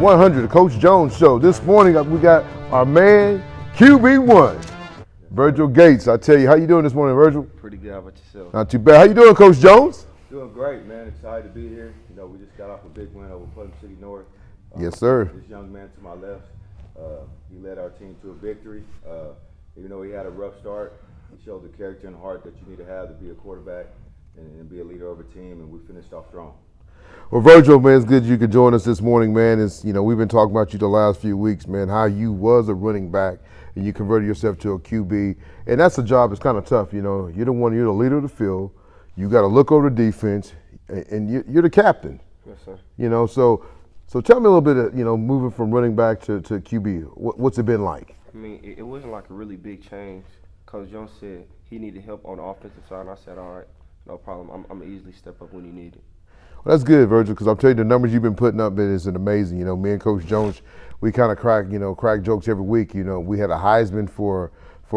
100, the Coach Jones Show. This morning we got our man, QB1, Virgil Gates. I tell you, how you doing this morning, Virgil? Pretty good. How about yourself? Not too bad. How you doing, Coach Jones? Doing great, man. Excited to be here. You know, we just got off a big win over Pleasant City North. Yes, sir. This young man to my left, he led our team to a victory. Even though he had a rough start, he showed the character and heart that you need to have to be a quarterback and be a leader of a team, and we finished off strong. Well, Virgil, man, it's good you could join us this morning, man. We've been talking about you the last few weeks, man, how you was a running back and you converted yourself to a QB. And that's a job that's kind of tough, you know. You're the leader of the field. You got to look over the defense, and you're the captain. Yes, sir. You know, so tell me a little bit of, moving from running back to QB. What's it been like? I mean, it wasn't like a really big change. Coach Jones said he needed help on the offensive side, and I said, all right, no problem. I'm going to easily step up when he needed. Well, that's good, Virgil, because I'm telling you, the numbers you've been putting up is amazing. You know, me and Coach Jones, we kind of crack jokes every week. You know, we had a Heisman for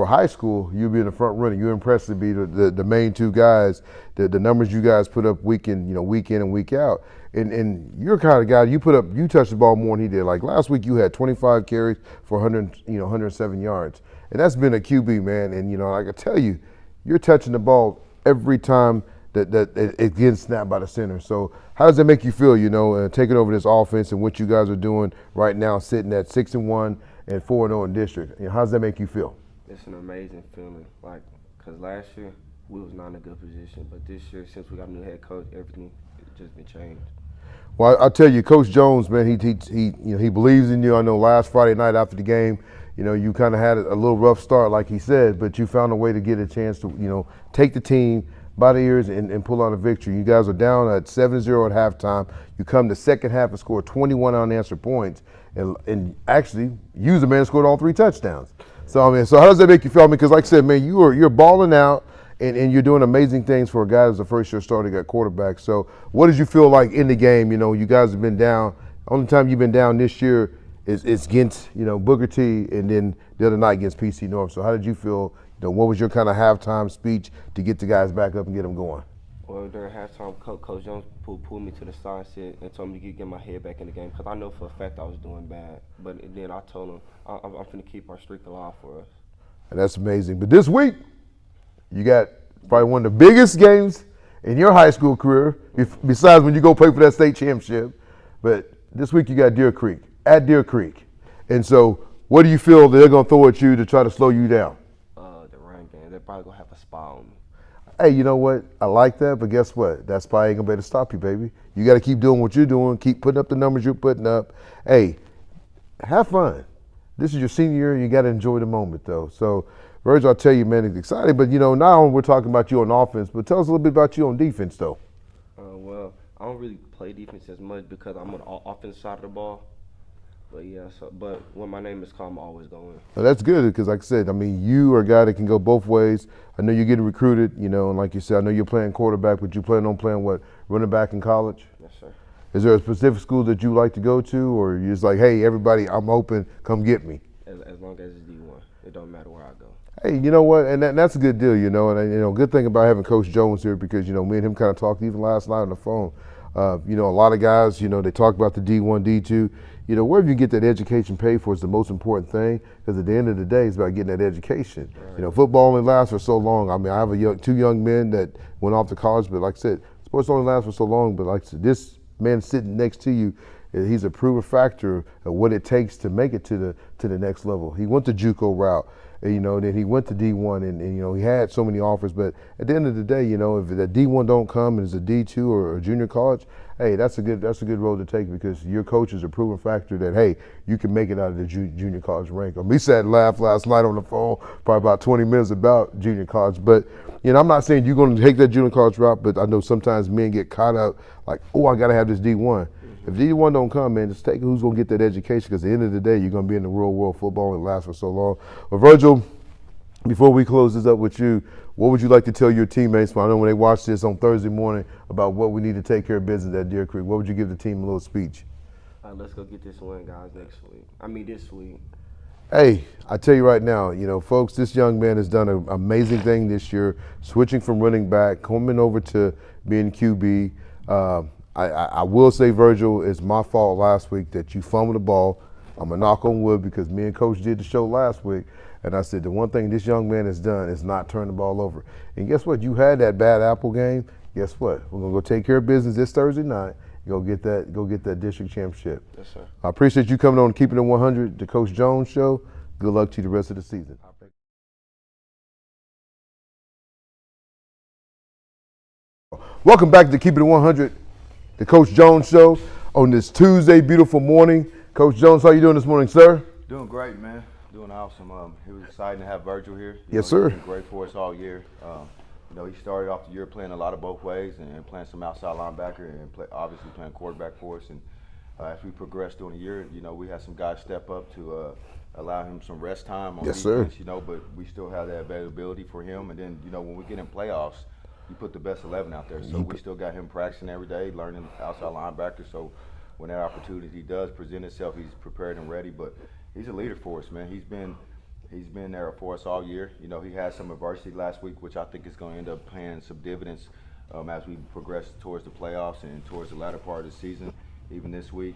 high school. You being the front runner, you impressed to be the main two guys. The numbers you guys put up week in and week out. And you're the kind of guy you touched the ball more than he did. Like last week, you had 25 carries for 107 yards, and that's been a QB, man. And I can tell you, you're touching the ball every time that it gets snapped by the center. So how does that make you feel, taking over this offense and what you guys are doing right now, sitting at 6-1 and 4-0 in district? How does that make you feel? It's an amazing feeling, because last year we was not in a good position, but this year, since we got a new head coach, everything has just been changed. Well, I'll tell you, Coach Jones, man, he believes in you. I know last Friday night after the game, you kind of had a little rough start, like he said, but you found a way to get a chance to, take the team by the ears and pull out a victory. You guys are down at 7-0 at halftime. You come the second half and score 21 unanswered points, and actually, you was the man who scored all 3 touchdowns. So how does that make you feel? Because like I said, man, you're balling out and you're doing amazing things for a guy who's the first year starting at quarterback. So what did you feel like in the game? You guys have been down. Only time you've been down this year is against Booker T, and then the other night against PC North. So how did you feel? What was your kind of halftime speech to get the guys back up and get them going? Well, during halftime, Coach Jones pulled me to the side and told me to get my head back in the game because I know for a fact I was doing bad. But then I told him I'm going to keep our streak alive for us. And that's amazing. But this week, you got probably one of the biggest games in your high school career, besides when you go play for that state championship. But this week you got Deer Creek, at Deer Creek. And so what do you feel they're going to throw at you to try to slow you down? The run game. They're probably going to have a spy on me. Hey, you know what? I like that, but guess what? That spy ain't going to be able to stop you, baby. You got to keep doing what you're doing, keep putting up the numbers you're putting up. Hey, have fun. This is your senior year, and you got to enjoy the moment, though. So, Virgil, I'll tell you, man, it's exciting. But, not only we're talking about you on offense, but tell us a little bit about you on defense, though. Well, I don't really play defense as much because I'm on the offensive side of the ball. But, yeah, but when my name is called, I'm always going in. Well, that's good because, like I said, you are a guy that can go both ways. I know you're getting recruited, and like you said, I know you're playing quarterback, but you plan on playing what, running back in college? Yes, sir. Is there a specific school that you like to go to, or you're just like, hey, everybody, I'm open, come get me? As long as it's D1, it don't matter where I go. Hey, you know what, and that's a good deal, and good thing about having Coach Jones here because, me and him kind of talked even last night on the phone. A lot of guys, they talk about the D1, D2. Wherever you get that education paid for is the most important thing because at the end of the day, it's about getting that education. Right. Football only lasts for so long. I have 2 young men that went off to college, but like I said, sports only lasts for so long. But like I said, this man sitting next to you, he's a proven factor of what it takes to make it to the next level. He went the JUCO route. Then he went to D1 and he had so many offers. But at the end of the day, if the D1 don't come and it's a D2 or a junior college, hey, that's a good road to take because your coach is a proven factor that, hey, you can make it out of the junior college rank. We sat and laughed last night on the phone, probably about 20 minutes about junior college. But, I'm not saying you're going to take that junior college route, but I know sometimes men get caught up like, oh, I got to have this D1. If D1 don't come, man, just take who's going to get that education because at the end of the day, you're going to be in the real world football and it lasts for so long. Well, Virgil, before we close this up with you, what would you like to tell your teammates? I know when they watch this on Thursday morning about what we need to take care of business at Deer Creek, what would you give the team a little speech? Let's go get this win, guys, this week. Hey, I tell you right now, folks, this young man has done an amazing thing this year, switching from running back, coming over to being QB. I will say, Virgil, it's my fault last week that you fumbled the ball. I'm going to knock on wood because me and Coach did the show last week, and I said the one thing this young man has done is not turn the ball over. And guess what? You had that bad apple game. Guess what? We're going to go take care of business this Thursday night. Go get that district championship. Yes, sir. I appreciate you coming on and keeping it 100, the Coach Jones Show. Good luck to you the rest of the season. Welcome back to Keep It 100, the Coach Jones Show on this Tuesday, beautiful morning. Coach Jones, how you doing this morning, sir? Doing great, man. Doing awesome. It was exciting to have Virgil here. Yes, sir. He's been great for us all year. He started off the year playing a lot of both ways and playing some outside linebacker and obviously playing quarterback for us. And as we progressed during the year, we had some guys step up to allow him some rest time on Yes, defense. sir. But we still have that availability for him. And then, when we get in playoffs, you put the best 11 out there. So we still got him practicing every day, learning outside linebacker. So when that opportunity does present itself, he's prepared and ready. But he's a leader for us, man. He's been there for us all year. He had some adversity last week, which I think is going to end up paying some dividends as we progress towards the playoffs and towards the latter part of the season. Even this week,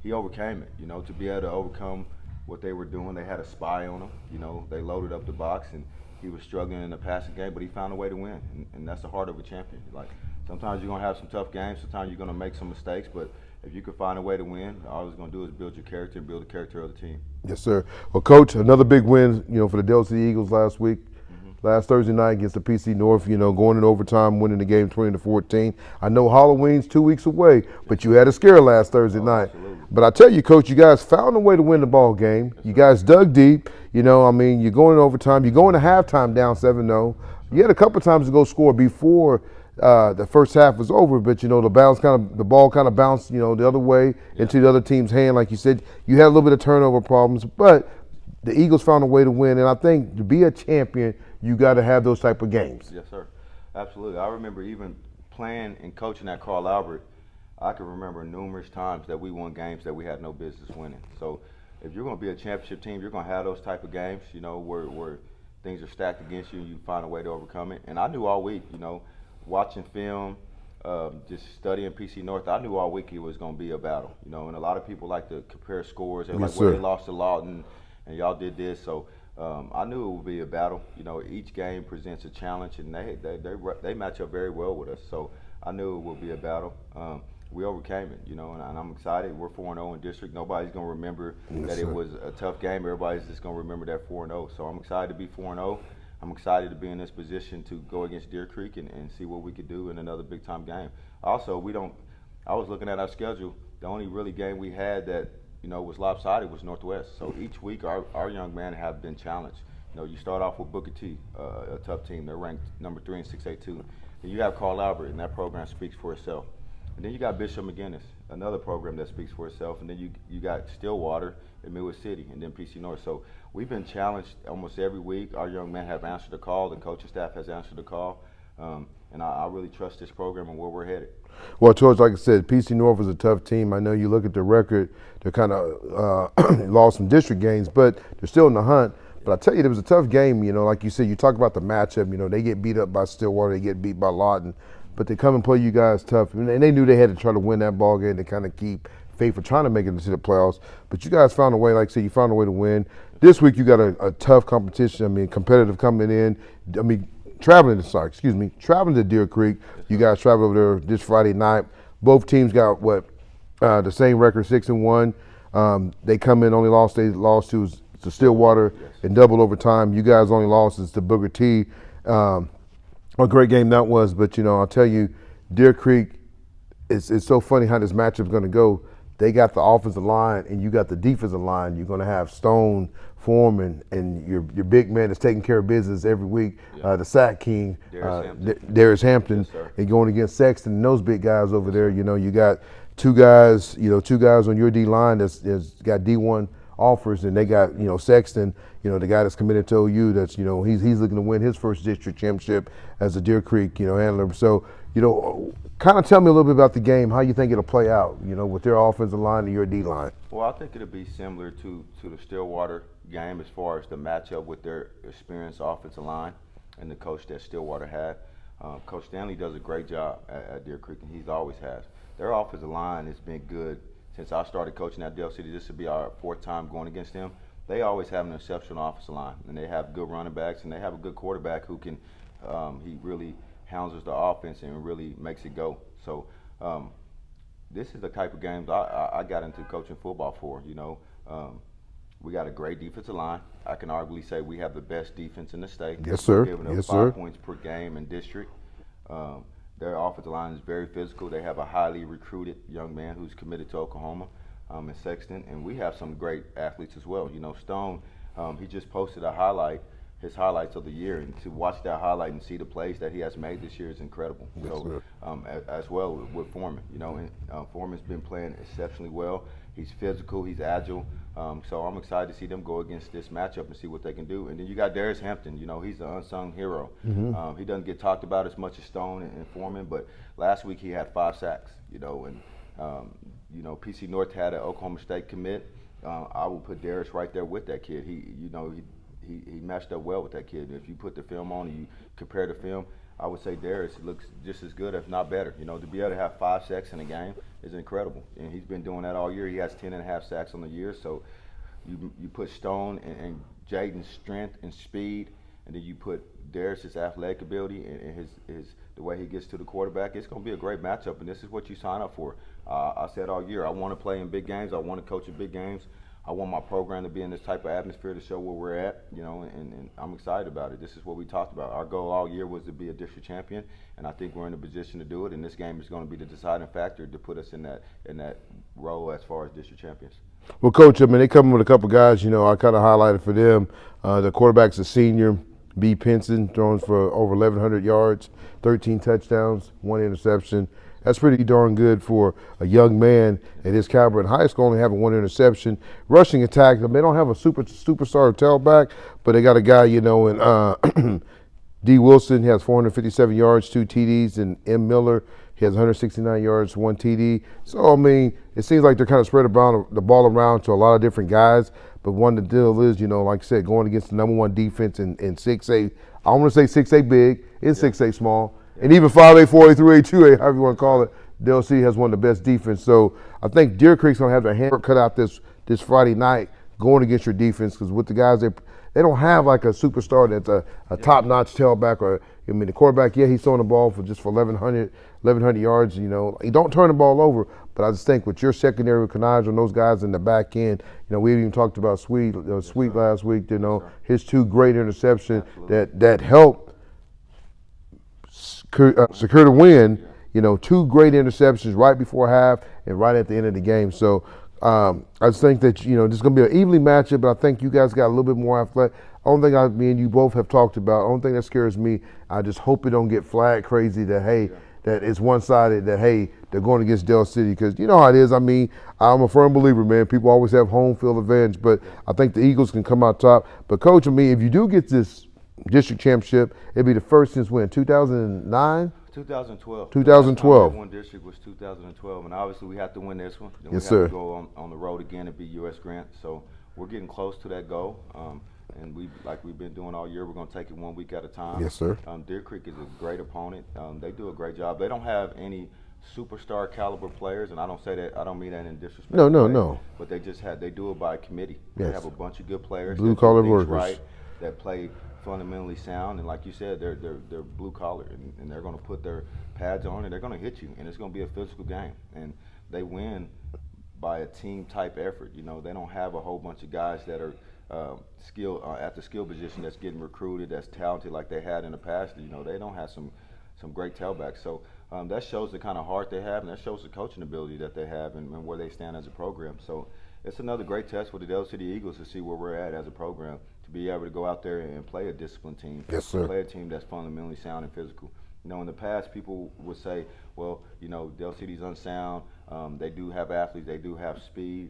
he overcame it. To be able to overcome what they were doing, they had a spy on him. They loaded up the box and he was struggling in the passing game, but he found a way to win, and that's the heart of a champion. Like, sometimes you're going to have some tough games, sometimes you're going to make some mistakes, but if you can find a way to win, all it's going to do is build your character and build the character of the team. Yes, sir. Well, Coach, another big win, for the Delta City Eagles last week. Last Thursday night against the PC North, going in overtime, winning the game 20-14. I know Halloween's 2 weeks away, but you had a scare last Thursday night. Absolutely. But I tell you, Coach, you guys found a way to win the ball game. You guys dug deep. You're going in overtime. You're going to halftime down 7-0. You had a couple times to go score before the first half was over, but the ball kind of bounced, the other way into the other team's hand. Like you said, you had a little bit of turnover problems, but the Eagles found a way to win. And I think to be a champion, you got to have those type of games. Yes, sir. Absolutely. I remember even playing and coaching at Carl Albert, I can remember numerous times that we won games that we had no business winning. So if you're going to be a championship team, you're going to have those type of games, where things are stacked against you and you find a way to overcome it. And I knew all week, watching film, just studying PC North, I knew all week it was going to be a battle, and a lot of people like to compare scores. They're Yes, like, well, sir. they lost to Lawton and y'all did this. So I knew it would be a battle. Each game presents a challenge, and they match up very well with us. So I knew it would be a battle. We overcame it, and I'm excited. We're 4-0 in district. Nobody's going to remember that it was a tough game. Everybody's just going to remember that 4-0. So I'm excited to be 4-0. I'm excited to be in this position to go against Deer Creek and see what we could do in another big-time game. Also, I was looking at our schedule. The only really game we had that was lopsided was Northwest. So each week our young men have been challenged. You start off with Booker T, a tough team. They're ranked number 3 in 6A2. Then you have Carl Albert, and that program speaks for itself. And then you got Bishop McGinnis, another program that speaks for itself. And then you got Stillwater and Midwest City, and then PC North. So we've been challenged almost every week. Our young men have answered the call. The coaching staff has answered the call. And I really trust this program and where we're headed. Well, George, like I said, PC North is a tough team. I know you look at the record, they're kind of lost some district games, but they're still in the hunt. But I tell you, it was a tough game. Like you said, you talk about the matchup. They get beat up by Stillwater, they get beat by Lawton, but they come and play you guys tough. And they knew they had to try to win that ball game to kind of keep faith for trying to make it into the playoffs. But you guys found a way, like I said, you found a way to win. This week you got a tough competition. Competitive coming in. Traveling to Deer Creek. You guys traveled over there this Friday night. Both teams got the same record, 6-1. They come in only lost. They lost to Stillwater in double overtime. You guys only lost to Booker T. A great game that was, but I'll tell you, Deer Creek. It's so funny how this matchup's going to go. They got the offensive line and you got the defensive line. You're going to have Stone, Foreman, and your big man is taking care of business every week. The sack king, Darius Hampton, Yes, and going against Sexton and those big guys over there. You got two guys on your D line that's got D1 offers, and they got Sexton, the guy that's committed to OU. That's he's looking to win his first district championship as a Deer Creek handler. So kind of tell me a little bit about the game, how you think it'll play out, with their offensive line and your D line. Well, I think it'll be similar to the Stillwater game as far as the matchup with their experienced offensive line and the coach that Stillwater had. Coach Stanley does a great job at Deer Creek, and he's always has. their offensive line has been good since I started coaching at Dell City. This will be our 4th time going against them. They always have an exceptional offensive line, and they have good running backs, and they have a good quarterback who can, he really hounds the offense and really makes it go. So this is the type of games I got into coaching football for. We got a great defensive line. I can arguably say we have the best defense in the state. Yes, sir. We're giving up Yes, 5 sir. points per game in district. Their offensive line is very physical. They have a highly recruited young man who's committed to Oklahoma, in Sexton, and we have some great athletes as well. Stone, he just posted his highlights of the year, and to watch that highlight and see the plays that he has made this year is incredible. Yes, so, as well with Foreman, Foreman's been playing exceptionally well. He's physical, he's agile. So I'm excited to see them go against this matchup and see what they can do. And then you got Darius Hampton. He's the unsung hero. He doesn't get talked about as much as Stone and Foreman, but last week he had 5 sacks. PC North had an Oklahoma State commit. I will put Darius right there with that kid. He matched up well with that kid. If you put the film on and you compare the film, I would say Darius looks just as good, if not better. To be able to have 5 sacks in a game is incredible, and he's been doing that all year. He has 10.5 sacks on the year. So you put Stone and Jaden's strength and speed, and then you put Darius's athletic ability and the way he gets to the quarterback. It's going to be a great matchup, and this is what you sign up for. I said all year, I want to play in big games. I want to coach in big games. I want my program to be in this type of atmosphere to show where we're at, and I'm excited about it. This is what we talked about. Our goal all year was to be a district champion, and I think we're in a position to do it, and this game is going to be the deciding factor to put us in that role as far as district champions. Well, Coach, they come with a couple guys, I kind of highlighted for them. The quarterback's a senior, B. Pinson, thrown for over 1,100 yards, 13 touchdowns, 1 interception. That's pretty darn good for a young man at his caliber in high school, only having 1 interception. Rushing attack, they don't have a superstar tailback, but they got a guy, in D. Wilson. He has 457 yards, 2 TDs, and M. Miller, he has 169 yards, 1 TD. So, it seems like they're kind of spread the ball around to a lot of different guys, but the deal is, like I said, going against the #1 defense in 6A. I don't want to say 6A big, it's 6A small. And even 5A, 4A, 3A, 2A, however you want to call it, Dell City has one of the best defense. So I think Deer Creek's going to have their hand cut out this Friday night going against your defense, because with the guys, they don't have like a superstar that's a top-notch tailback. Or the quarterback, he's throwing the ball for 1,100 yards. He don't turn the ball over. But I just think with your secondary with Kanaj and those guys in the back end, we even talked about Sweet last week. His 2 great interceptions that helped secure the win. 2 great interceptions right before half and right at the end of the game. So I just think that this is going to be an evenly matchup, but I think you guys got a little bit more athletic. Only thing me and you both have talked about, only thing that scares me, I just hope it don't get flag crazy that that it's one-sided, that they're going against Dell City, because you know how it is. I'm a firm believer, man. People always have home field advantage, but I think the Eagles can come out top. But Coach, if you do get this district championship, it'd be the first since when, 2009? 2012. 2012. One district was 2012, and obviously we have to win this one. Then Yes, we have sir. to go on the road again and beat U.S. Grant. So we're getting close to that goal. And like we've been doing all year, we're going to take it 1 week at a time. Yes, sir. Deer Creek is a great opponent. They do a great job. They don't have any superstar caliber players, and I don't mean that in disrespect. No. But they do it by committee. Yes. They have a bunch of good players. Blue that do collar things workers. right, that play fundamentally sound, and like you said, they're blue collar, and they're going to put their pads on and they're going to hit you, and it's going to be a physical game, and they win by a team type effort. They don't have a whole bunch of guys that are at the skill position that's getting recruited, that's talented like they had in the past. They don't have some great tailbacks. So that shows the kind of heart they have, and that shows the coaching ability that they have and where they stand as a program. So it's another great test for the Dell City Eagles to see where we're at as a program, to be able to go out there and play a disciplined team. Yes, sir. Play a team that's fundamentally sound and physical. In the past, people would say, well, Dell City's unsound. They do have athletes. They do have speed.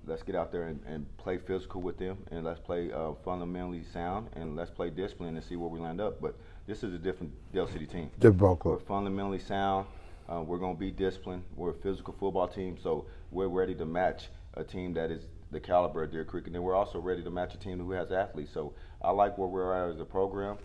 Let's get out there and play physical with them, and let's play fundamentally sound, and let's play discipline and see where we land up. But this is a different Dell City team. Different ball club. We're fundamentally sound. We're going to be disciplined. We're a physical football team, so we're ready to match a team that is the caliber of Deer Creek, and then we're also ready to match a team who has athletes. So I like where we're at as a program.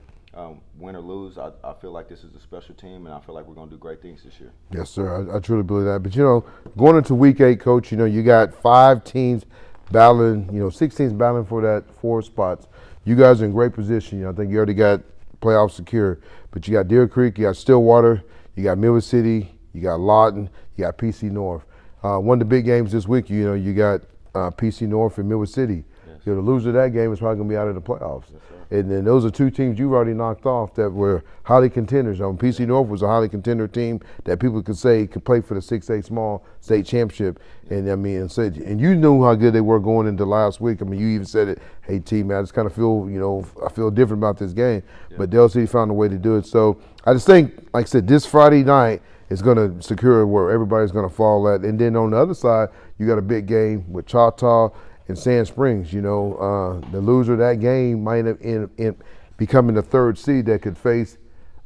Win or lose, I feel like this is a special team, and I feel like we're going to do great things this year. Yes, sir. I truly believe that. But going into week 8, coach, you got 5 teams battling, 6 teams battling for that 4 spots. You guys are in great position. I think you already got playoffs secure. But you got Deer Creek, you got Stillwater, you got Millwood City, you got Lawton, you got PC North. One of the big games this week, you got PC North and Millwood City. Yes. The loser of that game is probably going to be out of the playoffs. Yes, and then those are 2 teams you've already knocked off that were highly contenders. PC North was a highly contender team that people could say could play for the 6A small state championship. And and you knew how good they were going into last week. You even said it, hey team, I just kind of feel, I feel different about this game. Yeah. But Del City found a way to do it. So I just think, like I said, this Friday night is going to secure where everybody's going to fall at. And then on the other side, you got a big game with Choctaw and Sand Springs. The loser of that game might end up becoming the 3rd seed that could face,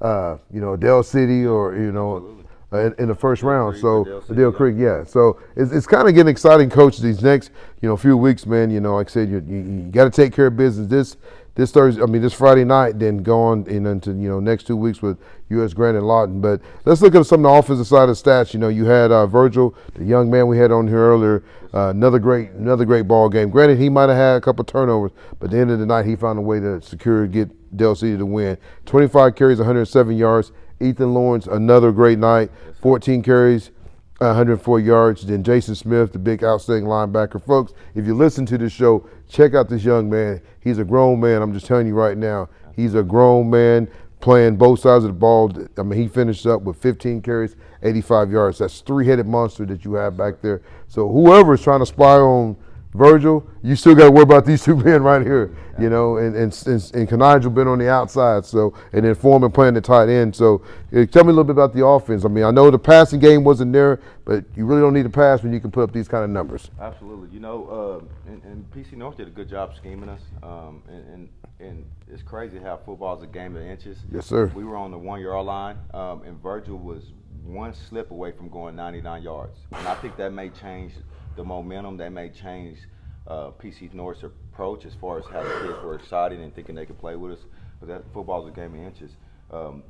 Del City or, in the first round. So Deal Creek, yeah. So it's kind of getting exciting, coach, these next, few weeks, man. Like I said, you got to take care of business this Thursday. This Friday night, then go on into next 2 weeks with U.S. Grant and Lawton. But let's look at some of the offensive side of the stats. You had Virgil, the young man we had on here earlier. Another great ball game. Granted, he might have had a couple turnovers, but at the end of the night, he found a way to get Del City to win. 25 carries, 107 yards. Ethan Lawrence, another great night. 14 carries, 104 yards. Then Jason Smith, the big outstanding linebacker. Folks, if you listen to this show, check out this young man. He's a grown man. I'm just telling you right now. He's a grown man playing both sides of the ball. He finished up with 15 carries, 85 yards. That's 3-headed monster that you have back there. So whoever is trying to spy on Virgil, you still got to worry about these 2 men right here, and Kanigel been on the outside, so, and then Foreman playing the tight end. So tell me a little bit about the offense. I know the passing game wasn't there, but you really don't need to pass when you can put up these kind of numbers. Absolutely. And PC North did a good job scheming us, and it's crazy how football is a game of inches. Yes, sir. We were on the 1-yard line, and Virgil was 1 slip away from going 99 yards. And I think that may change the momentum. That may change PC North's approach as far as how the kids were excited and thinking they could play with us. But that football is a game of inches.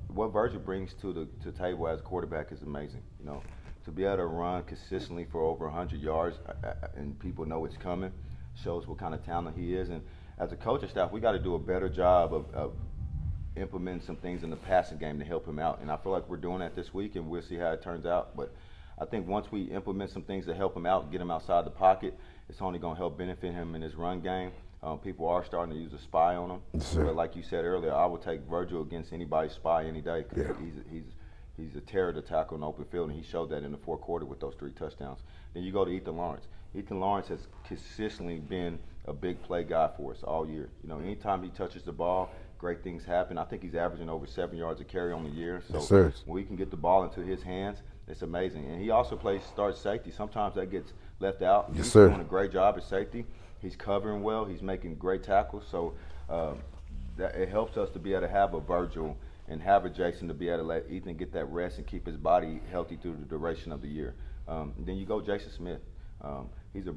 What Virgil brings to the table as a quarterback is amazing. To be able to run consistently for over 100 yards and people know it's coming shows what kind of talent he is. And as a coaching staff, we got to do a better job of implementing some things in the passing game to help him out. And I feel like we're doing that this week, and we'll see how it turns out. But I think once we implement some things to help him out, get him outside the pocket, it's only going to help benefit him in his run game. People are starting to use a spy on him. Yes, but like you said earlier, I would take Virgil against anybody's spy any day because he's a terror to tackle in open field, and he showed that in the 4th quarter with those 3 touchdowns. Then you go to Ethan Lawrence. Ethan Lawrence has consistently been a big play guy for us all year. Anytime he touches the ball, great things happen. I think he's averaging over 7 yards a carry on the year. So yes, when we can get the ball into his hands, it's amazing. And he also starts safety. Sometimes that gets left out. Yes, he's sir. doing a great job at safety. He's covering well. He's making great tackles. So that it helps us to be able to have a Virgil and have a Jason to be able to let Ethan get that rest and keep his body healthy through the duration of the year. Then you go Jason Smith. He's a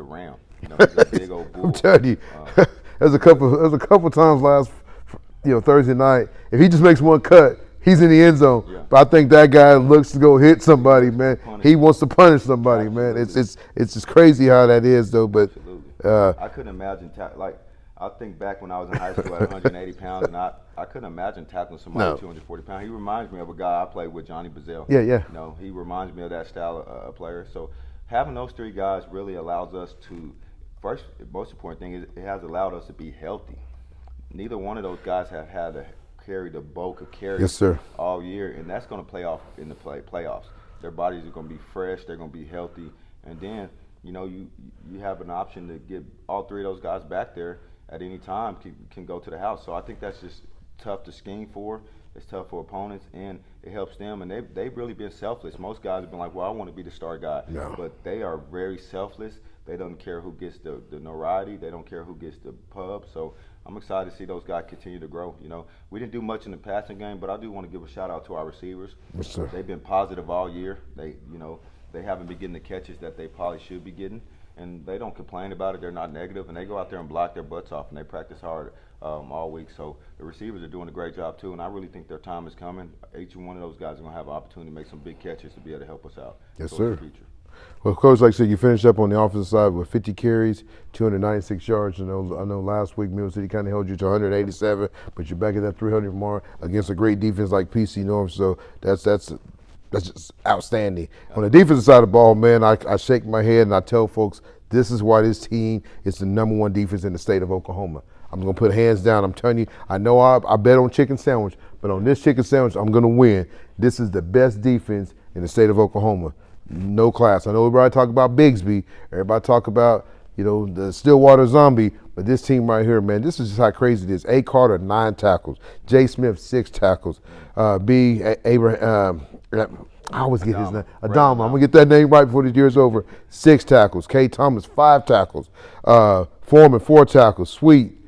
ram. He's a big old bull. I'm telling you, there's a couple times last Thursday night. If he just makes one cut, he's in the end zone. Yeah. But I think that guy looks to go hit somebody, man. He wants to punish somebody, man. It's just crazy how that is, though. But I couldn't imagine I think back when I was in high school at 180 pounds, and I couldn't imagine tackling somebody at 240 pounds. He reminds me of a guy I played with, Johnny Bazell. Yeah. He reminds me of that style of player. So having those 3 guys really allows us to. First, the most important thing is it has allowed us to be healthy. Neither one of those guys have had to carry the bulk of carries all year, and that's going to play off in the playoffs. Their bodies are going to be fresh, they're going to be healthy, and then you have an option to get all 3 of those guys back there at any time can go to the house. So I think that's just tough to scheme for. It's tough for opponents, and it helps them. And they've really been selfless. Most guys have been like, well, I want to be the star guy. No. But they are very selfless. They don't care who gets the notoriety. They don't care who gets the pub. So I'm excited to see those guys continue to grow. We didn't do much in the passing game, but I do want to give a shout out to our receivers. Yes, sir. They've been positive all year. They haven't been getting the catches that they probably should be getting. and they don't complain about it. They're not negative, and they go out there and block their butts off, and they practice hard all week. So the receivers are doing a great job too, and I really think their time is coming. Each one of those guys are going to have an opportunity to make some big catches to be able to help us out. Yes, So sir. it's the future. Well, Coach, like I said, you finished up on the offensive side with 50 carries, 296 yards. I know last week Mill City kind of held you to 187, but you're back at that 300 mark against a great defense like PC North. So that's just outstanding. On the defensive side of the ball, man, I shake my head and I tell folks this is why this team is the #1 defense in the state of Oklahoma. I'm going to put hands down. I'm telling you, I know I bet on chicken sandwich, but on this chicken sandwich, I'm going to win. This is the best defense in the state of Oklahoma. No class. I know everybody talk about Bigsby. Everybody talk about, the Stillwater Zombie. But this team right here, man, this is just how crazy it is. A. Carter, 9 tackles. J. Smith, 6 tackles. B. Abraham, I always get his name. Adama. I'm going to get that name right before the year's over. 6 tackles. K. Thomas, 5 tackles. Foreman, 4 tackles. Sweet,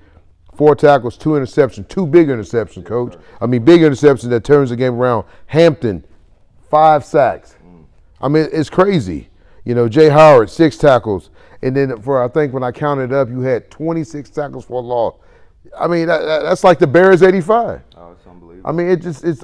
4 tackles, 2 interceptions. 2 big interceptions, Coach. I mean, big interceptions that turns the game around. Hampton, 5 sacks. I mean, it's crazy. Jay Howard, 6 tackles. And then I think when I counted up, you had 26 tackles for a loss. I mean, that's like the Bears 85. Oh, it's unbelievable.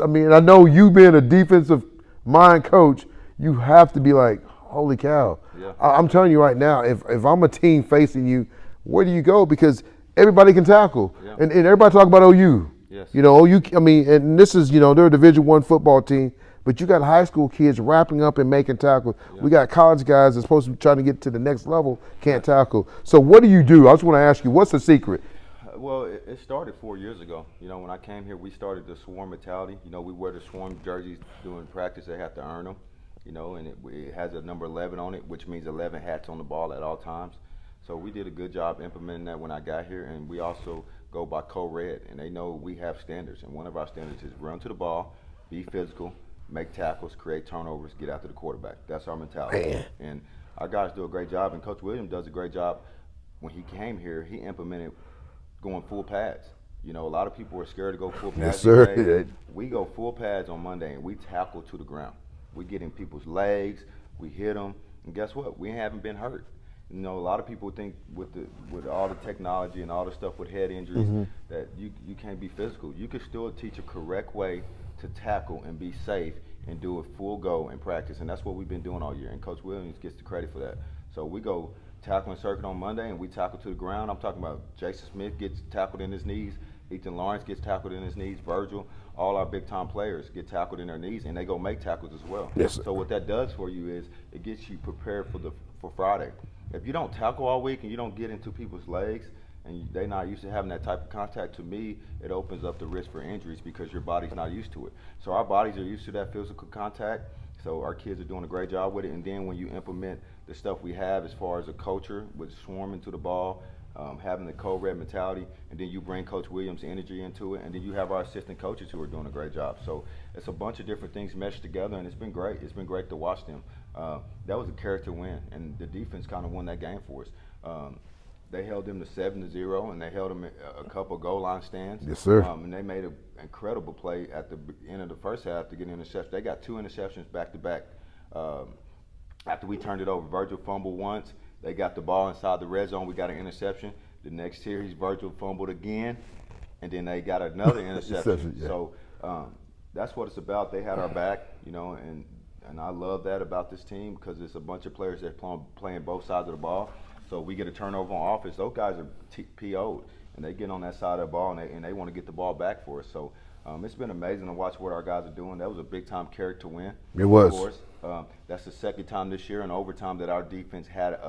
I mean, I know you being a defensive mind coach, you have to be like, holy cow. Yeah. I'm telling you right now, if I'm a team facing you, where do you go? Because everybody can tackle. Yeah. And everybody talk about OU. Yes. OU, and this is, they're a Division I football team. But you got high school kids wrapping up and making tackles. Yeah. We got college guys that's supposed to be trying to get to the next level, can't tackle. So what do you do? I just want to ask you, what's the secret? Well, it started 4 years ago. When I came here, we started the swarm mentality. We wear the swarm jerseys during practice. They have to earn them, and it has a number 11 on it, which means 11 hats on the ball at all times. So we did a good job implementing that when I got here, and we also go by co-red, and they know we have standards, and one of our standards is run to the ball, be physical, make tackles, create turnovers, get after the quarterback. That's our mentality. Man. And our guys do a great job, and Coach Williams does a great job. When he came here, he implemented going full pads. A lot of people are scared to go full pads. Yes, sir. Today. We go full pads on Monday, and we tackle to the ground. We get in people's legs, we hit them, and guess what? We haven't been hurt. A lot of people think with all the technology and all the stuff with head injuries that you can't be physical. You can still teach a correct way to tackle and be safe and do a full go in practice, and that's what we've been doing all year, and Coach Williams gets the credit for that. So we go tackle and circuit on Monday, and we tackle to the ground. I'm talking about Jason Smith gets tackled in his knees, Ethan Lawrence gets tackled in his knees, Virgil, all our big-time players get tackled in their knees, and they go make tackles as well. Yes, sir. So what that does for you is it gets you prepared for Friday. If you don't tackle all week and you don't get into people's legs, and they're not used to having that type of contact, to me, it opens up the risk for injuries because your body's not used to it. So our bodies are used to that physical contact, so our kids are doing a great job with it. And then when you implement the stuff we have as far as a culture with swarming to the ball, having the co-red mentality, and then you bring Coach Williams' energy into it, and then you have our assistant coaches who are doing a great job. So it's a bunch of different things meshed together, and it's been great. It's been great to watch them. That was a character win, and the defense kind of won that game for us. They held them to 7-0, and they held them a couple goal line stands. Yes, sir. And they made an incredible play at the end of the first half to get an interception. They got 2 interceptions back to back. After we turned it over, Virgil fumbled once. They got the ball inside the red zone. We got an interception. The next series, Virgil fumbled again, and then they got another interception. Yeah. So that's what it's about. They had our back, and I love that about this team because it's a bunch of players that playing both sides of the ball. So we get a turnover on offense. Those guys are PO'd, and they get on that side of the ball, and they want to get the ball back for us. So it's been amazing to watch what our guys are doing. That was a big-time character win. It was. Of course. That's the second time this year in overtime that our defense had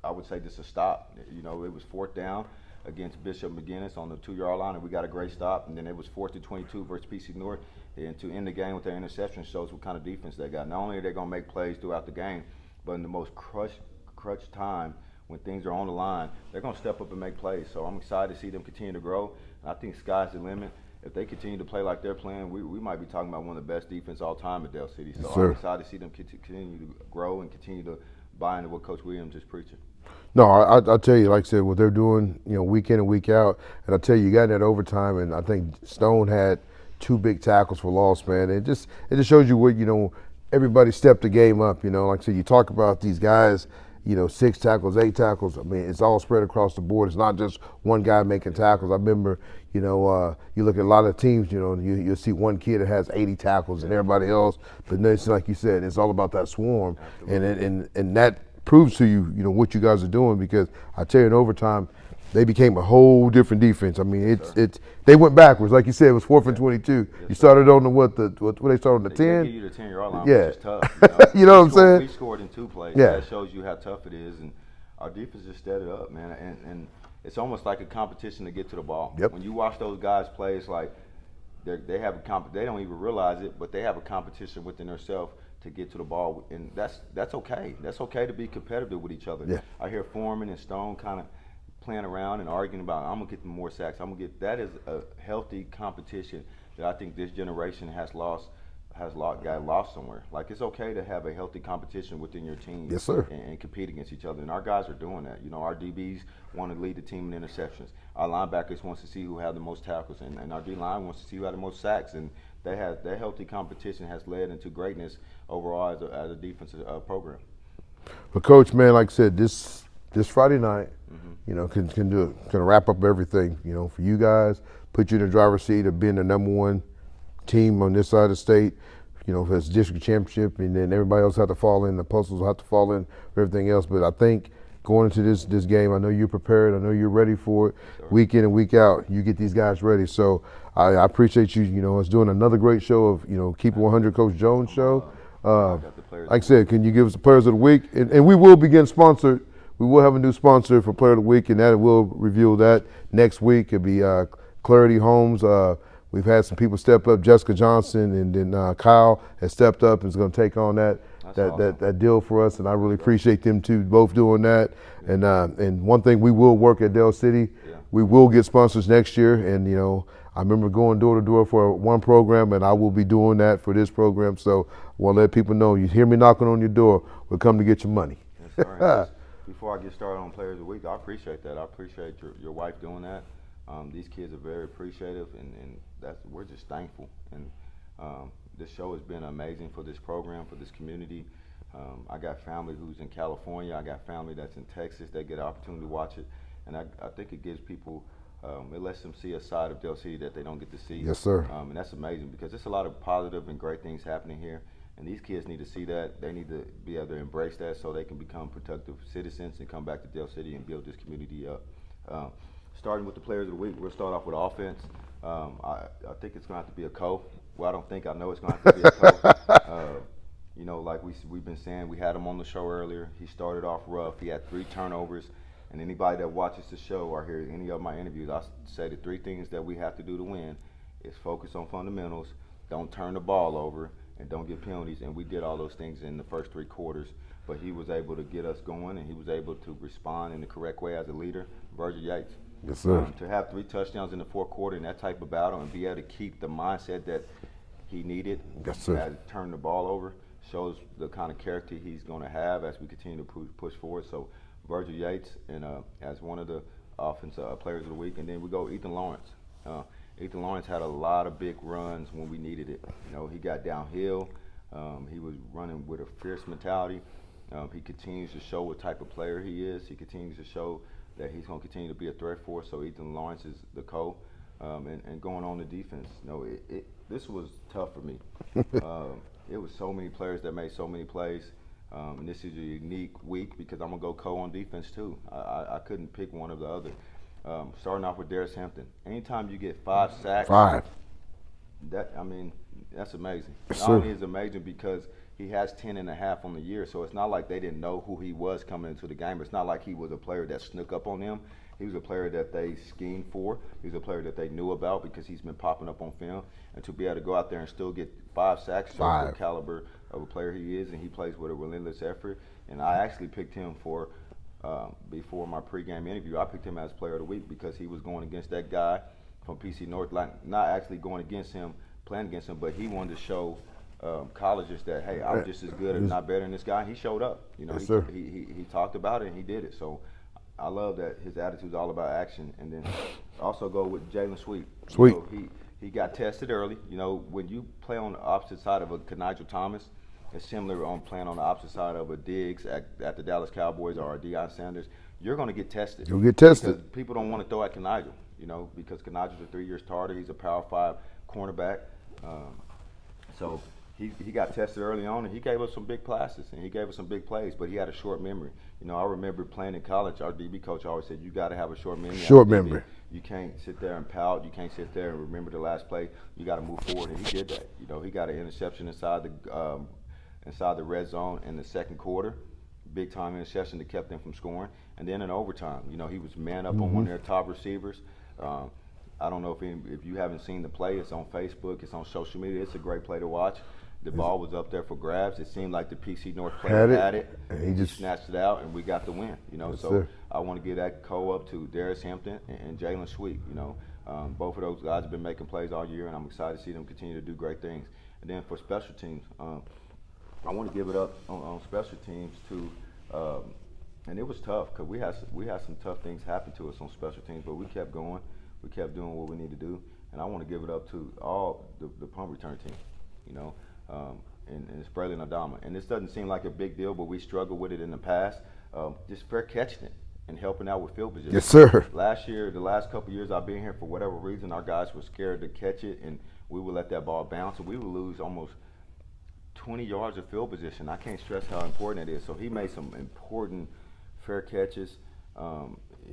I would say just a stop. It was 4th down against Bishop McGinnis on the 2-yard line, and we got a great stop. And then it was 4th and 22 versus PC North. And to end the game with their interception shows what kind of defense they got. Not only are they going to make plays throughout the game, but in the most crunch time when things are on the line, they're going to step up and make plays. So I'm excited to see them continue to grow. And I think sky's the limit. If they continue to play like they're playing, we might be talking about one of the best defense all time at Del City. So Yes, I'm excited to see them continue to grow and continue to buy into what Coach Williams is preaching. No, I'll tell you, like I said, what they're doing, week in and week out, and I'll tell you, you got in that overtime, and I think Stone had 2 big tackles for loss, man. It just shows you what, everybody stepped the game up, like I said, you talk about these guys, 6 tackles, 8 tackles. I mean, it's all spread across the board. It's not just one guy making tackles. I remember, you look at a lot of teams, you'll see one kid that has 80 tackles and everybody else. But no, it's like you said, it's all about that swarm. And that proves to you, what you guys are doing, because I tell you, in overtime, they became a whole different defense. I mean, they went backwards. Like you said, it was 4th and 22. You started on the what they started on the 10? They give you the 10-yard line, Yeah. which is tough. You know what I'm saying? We scored in 2 plays. Yeah. That shows you how tough it is, and our defense just stepped it up, man. And it's almost like a competition to get to the ball. Yep. When you watch those guys play, it's like they have they don't even realize it, but they have a competition within themselves to get to the ball, and that's okay. That's okay to be competitive with each other. Yeah. I hear Foreman and Stone kind of playing around and arguing about, I'm gonna get more sacks. That is a healthy competition that I think this generation got lost somewhere. Like, it's okay to have a healthy competition within your team. Yes, sir. And compete against each other. And our guys are doing that. Our DBs want to lead the team in interceptions. Our linebackers wants to see who have the most tackles, and our D line wants to see who have the most sacks. And that healthy competition has led into greatness overall as a defensive program. But Coach, man, like I said, this Friday night, can wrap up everything. For you guys, put you in the driver's seat of being the #1 team on this side of the state. For this district championship, and then everybody else have to fall in. The puzzles will have to fall in for everything else. But I think going into this game, I know you're prepared. I know you're ready for it. Sure. Week in and week out, you get these guys ready. So I appreciate you. Us doing another great show of Keep It 100 Coach Jones show. Like I said, can you give us the players of the week? And we will begin sponsored. We will have a new sponsor for Player of the Week, and that we'll reveal that next week. It'll be Clarity Homes. We've had some people step up. Jessica Johnson and then Kyle has stepped up and is going to take on that deal for us, and I really appreciate them too, both doing that. Yeah. And one thing we will work at Del City, we will get sponsors next year. And I remember going door to door for one program, and I will be doing that for this program. So I want to let people know, you hear me knocking on your door, we'll come to get your money. Yes, sir. Before I get started on Players of the Week, I appreciate that. I appreciate your wife doing that. These kids are very appreciative, and we're just thankful. And this show has been amazing for this program, for this community. I got family who's in California. I got family that's in Texas. They get an opportunity to watch it, and I think it gives people, it lets them see a side of Del City that they don't get to see. Yes, sir. And that's amazing, because there's a lot of positive and great things happening here, and these kids need to see that. They need to be able to embrace that so they can become productive citizens and come back to Del City and build this community up. Starting with the Players of the Week, we'll start off with offense. I think it's going to have to be a Co. Well, I don't think, I know it's going to have to be a Co. Like we've been saying, we had him on the show earlier. He started off rough. He had 3 turnovers. And anybody that watches the show or hears any of my interviews, I say the 3 things that we have to do to win is focus on fundamentals, don't turn the ball over, and don't get penalties. And we did all those things in the first 3 quarters. But he was able to get us going, and he was able to respond in the correct way as a leader. Virgil Yates. Yes, sir. To have 3 touchdowns in the 4th quarter in that type of battle and be able to keep the mindset that he needed, yes, sir, as turn the ball over, shows the kind of character he's going to have as we continue to push forward. So Virgil Yates, and as one of the offensive players of the week. And then we go Ethan Lawrence. Ethan Lawrence had a lot of big runs when we needed it. He got downhill. He was running with a fierce mentality. He continues to show what type of player he is. He continues to show that he's going to continue to be a threat for us. So Ethan Lawrence is the Co. And going on the defense, this was tough for me. It was so many players that made so many plays. And this is a unique week because I'm going to go Co on defense too. I couldn't pick one or the other. Starting off with Darius Hampton. Anytime you get 5 sacks, that's amazing. Yes, not only is it amazing because he has 10.5 on the year, so it's not like they didn't know who he was coming into the game. It's not like he was a player that snuck up on them. He was a player that they schemed for. He was a player that they knew about because he's been popping up on film. And to be able to go out there and still get 5 sacks shows the caliber of a player he is, and he plays with a relentless effort. And I actually picked him for, before my pregame interview, I picked him as Player of the Week because he was going against that guy from PC North, like not actually going against him, playing against him, but he wanted to show colleges that, hey, I'm just as good, if not better than this guy. He showed up. Yes, he talked about it and he did it. So I love that his attitude's all about action. And then also go with Jalen Sweet. He got tested early. When you play on the opposite side of a Nigel Thomas, is similar on playing on the opposite side of a Diggs at the Dallas Cowboys or a Deion Sanders, you're going to get tested. You'll get tested. Because people don't want to throw at Kanaja, because Kanaja's a 3-year starter. He's a Power 5 cornerback. So he got tested early on, and he gave us some big passes, and he gave us some big plays, but he had a short memory. I remember playing in college, our DB coach always said, you got to have a short memory. Short memory. You can't sit there and pout. You can't sit there and remember the last play. You got to move forward, and he did that. He got an interception inside the red zone in the second quarter, big time interception that kept them from scoring. And then in overtime, he was man up on one of their top receivers. I don't know if you haven't seen the play. It's on Facebook. It's on social media. It's a great play to watch. The ball was up there for grabs. It seemed like the PC North player had it. And he just snatched it out, and we got the win. Yes, so sir. I want to give that up to Darius Hampton and Jalen Sweet. Both of those guys have been making plays all year, and I'm excited to see them continue to do great things. And then for special teams, I want to give it up on special teams to, and it was tough because we had some tough things happen to us on special teams, but we kept going. We kept doing what we need to do, and I want to give it up to all the punt return team, and it's Braylon Adama. And this doesn't seem like a big deal, but we struggled with it in the past. Just fair catching it and helping out with field position. Yes, sir. Last year, the last couple of years I've been here, for whatever reason, our guys were scared to catch it, and we would let that ball bounce, and we would lose almost 20 yards of field position. I can't stress how important it is. So he made some important fair catches.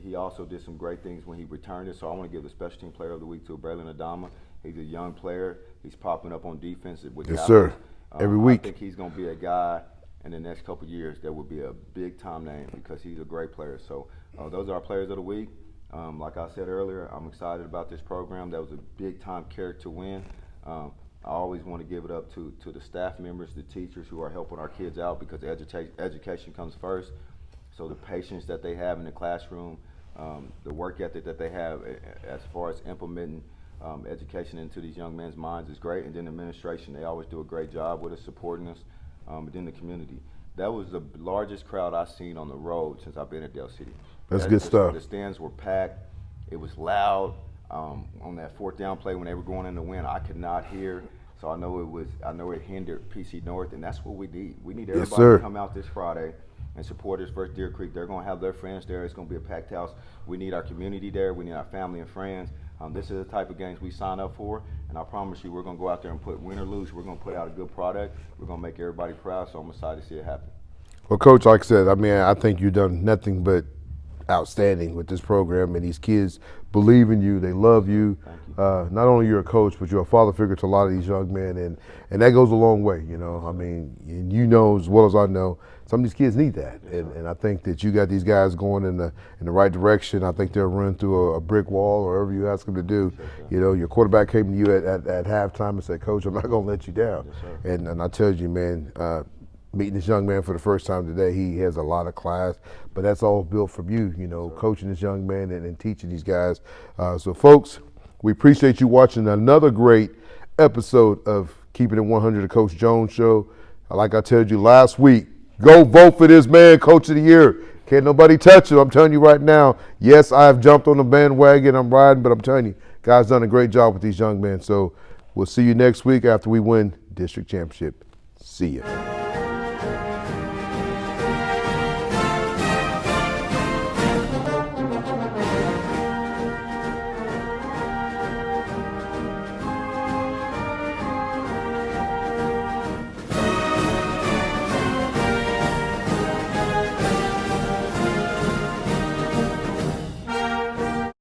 He also did some great things when he returned it. So I want to give the special team player of the week to Braylon Adama. He's a young player. He's popping up on defense with Yes, sir. Every week. I think he's going to be a guy in the next couple of years that will be a big-time name because he's a great player. So those are our players of the week. Like I said earlier, I'm excited about this program. That was a big-time character win. I always want to give it up to the staff members, the teachers who are helping our kids out because education comes first. So the patience that they have in the classroom, the work ethic that they have as far as implementing education into these young men's minds is great. And then administration, they always do a great job with us, supporting us, and then the community. That was the largest crowd I've seen on the road since I've been at Dell City. That's good stuff. The stands were packed. It was loud. On that fourth down play when they were going in to win, I could not hear. So I know it hindered PC North, and that's what we need. We need everybody to come out this Friday and support us versus Deer Creek. They're going to have their friends there. It's going to be a packed house. We need our community there. We need our family and friends. This is the type of games we sign up for, and I promise you we're going to go out there and win or lose, we're going to put out a good product. We're going to make everybody proud, so I'm excited to see it happen. Well, Coach, like I said, I think you've done nothing but outstanding with this program, and these kids believe in you. They love you. Not only you're a coach, but you're a father figure to a lot of these young men, and that goes a long way. And you know as well as I know, some of these kids need that, and I think that you got these guys going in the right direction. I think they'll run through a brick wall or whatever you ask them to do. Your quarterback came to you at halftime and said, "Coach, I'm not going to let you down." And I tell you, man. Meeting this young man for the first time today, he has a lot of class, but that's all built from you, coaching this young man and teaching these guys. So, folks, we appreciate you watching another great episode of Keeping It 100, the Coach Jones Show. Like I told you last week, go vote for this man, Coach of the Year. Can't nobody touch him. I'm telling you right now. Yes, I have jumped on the bandwagon. I'm riding, but I'm telling you, guys done a great job with these young men. So we'll see you next week after we win district championship. See ya.